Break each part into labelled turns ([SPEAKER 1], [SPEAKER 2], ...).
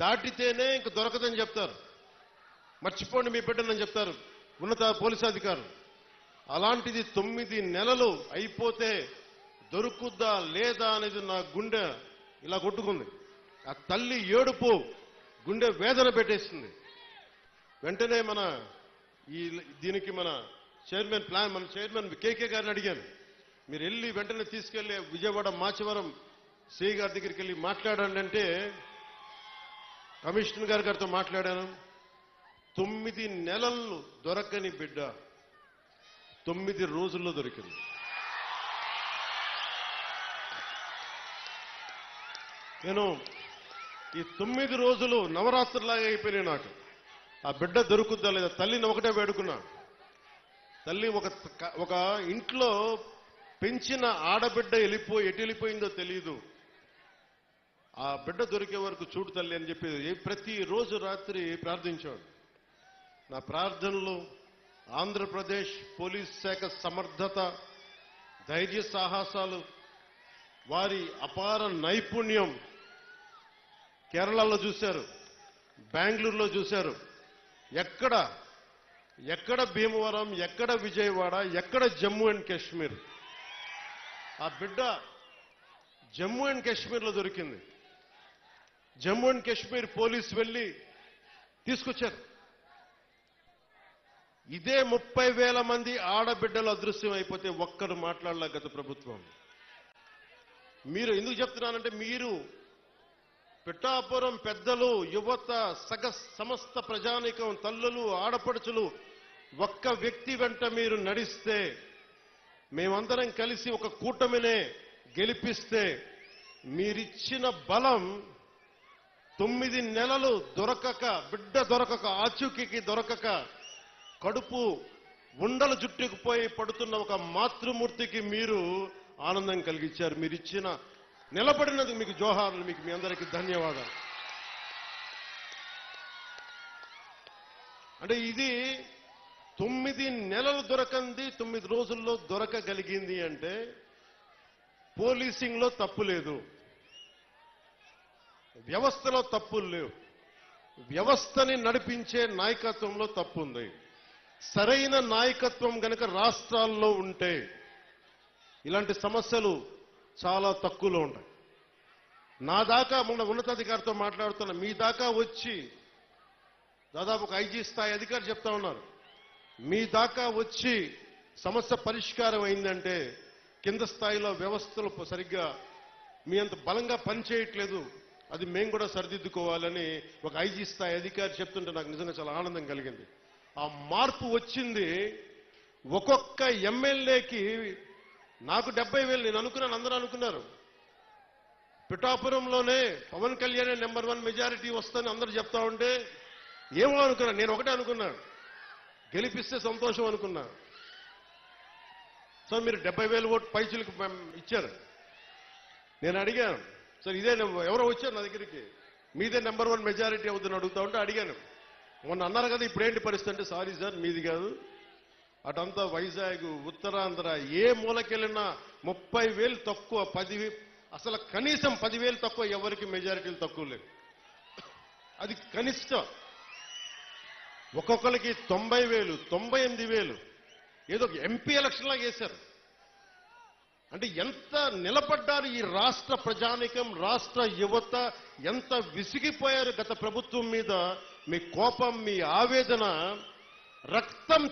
[SPEAKER 1] దాటితేనే ఇంక దొరకదని చెప్తారు. మర్చిపోండి మీ బిడ్డనని చెప్తారు ఉన్నత పోలీసు అధికారులు. అలాంటిది 9 నెలలు అయిపోతే దొరుకుద్దా లేదా అనేది నా గుండె ఇలా కొట్టుకుంది. ఆ తల్లి ఏడుపు గుండె వేదన పెట్టేసింది. వెంటనే దీనికి మన చైర్మన్ కేకే గారిని అడిగాను, మీరు వెళ్ళి వెంటనే తీసుకెళ్లి విజయవాడ మాచవరం సిఐ గారి దగ్గరికి వెళ్ళి మాట్లాడండి అంటే కమిషనర్ గారితో మాట్లాడాను. 9 నెలలు దొరకని బిడ్డ 9 రోజుల్లో దొరికింది. నేను ఈ 9 రోజులు నవరాత్రులాగా అయిపోయినాయి నాకు. ఆ బిడ్డ దొరుకుద్దా లేదా తల్లిని ఒకటే వేడుకున్నా. తల్లి ఒక ఇంట్లో పెంచిన ఆడబిడ్డ ఎటు వెళ్ళిపోయిందో తెలియదు. ఆ బిడ్డ దొరికే వరకు చూడు తల్లి అని చెప్పి ప్రతిరోజు రాత్రి ప్రార్థించాడు. నా ప్రార్థనలు ఆంధ్రప్రదేశ్ పోలీస్ శాఖ సమర్థత, ధైర్య సాహసాలు, వారి అపార నైపుణ్యం కేరళలో చూశారు, బెంగళూరులో చూశారు. ఎక్కడ భీమవరం, ఎక్కడ విజయవాడ, ఎక్కడ జమ్మూ అండ్ కాశ్మీర్. ఆ బిడ్డ జమ్మూ అండ్ కాశ్మీర్లో దొరికింది. జమ్మూ అండ్ కాశ్మీర్ పోలీసు వెళ్ళి తీసుకొచ్చారు. ఇదే 30,000 మంది ఆడబిడ్డలు అదృశ్యం అయిపోతే ఒక్కడు మాట్లాడలే గత ప్రభుత్వం. మీరు ఎందుకు చెప్తున్నానంటే, మీరు పిఠాపురం పెద్దలు, యువత, సమస్త ప్రజానీకం, తల్లులు, ఆడపడుచులు ఒక్క వ్యక్తి వెంట మీరు నడిస్తే, మేమందరం కలిసి ఒక కూటమినే గెలిపిస్తే, మీరిచ్చిన బలం 9 నెలలు దొరకక, బిడ్డ దొరకక, ఆచూకీకి దొరకక, కడుపు ఉండలు జుట్టుకుపోయి పడుతున్న ఒక మాతృమూర్తికి మీరు ఆనందం కలిగించారు. మీరిచ్చిన నిలబడినందుకు మీకు జోహార్లు, మీకు మీ అందరికీ ధన్యవాదాలు. అంటే ఇది 9 నెలలు దొరకంది 9 రోజుల్లో దొరకగలిగింది అంటే పోలీసింగ్లో తప్పు లేదు, వ్యవస్థలో తప్పులు లేవు, వ్యవస్థని నడిపించే నాయకత్వంలో తప్పు ఉంది. సరైన నాయకత్వం గనక రాష్ట్రాల్లో ఉంటే ఇలాంటి సమస్యలు చాలా తక్కువలో ఉంటాయి. నా దాకా మొన్న ఉన్నతాధికారితో మాట్లాడుతున్నా, మీ దాకా వచ్చి దాదాపు ఒక ఐజీ స్థాయి అధికారి చెప్తా ఉన్నారు, మీ దాకా వచ్చి సమస్య పరిష్కారం అయిందంటే కింద స్థాయిలో వ్యవస్థలు సరిగ్గా మీ అంత బలంగా పనిచేయట్లేదు, అది మేము కూడా సరిదిద్దుకోవాలని ఒక ఐజీ స్థాయి అధికారి చెప్తుంటే నాకు నిజంగా చాలా ఆనందం కలిగింది. ఆ మార్పు వచ్చింది. ఒక్కొక్క ఎమ్మెల్యేకి నాకు 70,000 నేను అనుకున్నాను, అందరూ అనుకున్నారు. పిఠాపురంలోనే పవన్ కళ్యాణ్ నెంబర్ 1 మెజారిటీ వస్తుందని అందరూ చెప్తా ఉంటే ఏమో అనుకున్నాను. నేను ఒకటే అనుకున్నాను, గెలిపిస్తే సంతోషం అనుకున్నా. సో మీరు 70,000 ఓటు పైచులకు ఇచ్చారు. నేను అడిగాను, సార్ ఇదే ఎవరో వచ్చారు నా దగ్గరికి, మీదే నెంబర్ 1 మెజారిటీ అవుతుందని అడుగుతా ఉంటే అడిగాను, మొన్న అన్నారు కదా ఇప్పుడేంటి పరిస్థితి అంటే, సారీ సార్ మీది కాదు, అటంతా వైజాగ్, ఉత్తరాంధ్ర ఏ మూలకెళ్ళినా 30,000 తక్కువ, 10,000 అసలు కనీసం 10,000 తక్కువ, ఎవరికి మెజారిటీలు తక్కువ లేవు. అది కనిష్టం. ఒక్కొక్కరికి 90,000, 98,000 ఏదో ఎంపీ ఎలక్షన్ లాగా వేశారు. అంటే ఎంత నిలబడ్డారు ఈ రాష్ట్ర ప్రజానికం, రాష్ట్ర యువత ఎంత విసిగిపోయారు గత ప్రభుత్వం మీద. మీ కోపం, మీ ఆవేదన రక్తం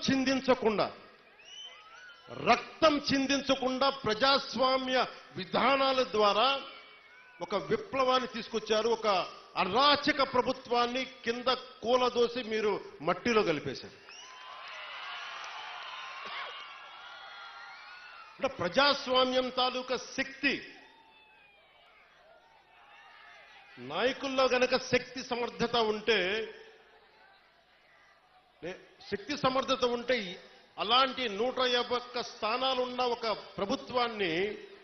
[SPEAKER 1] చిందించకుండా ప్రజాస్వామ్య విధానాల ద్వారా ఒక విప్లవాన్ని తీసుకొచ్చారు. ఒక అరాచక ప్రభుత్వాన్ని కింద కూలదోసి మీరు మట్టిలో కలిపేశారు. అంటే ప్రజాస్వామ్యం తాలూకా శక్తి, నాయకుల్లో గనక శక్తి సమర్థత ఉంటే అలాంటి 151 స్థానాలున్న ఒక ప్రభుత్వాన్ని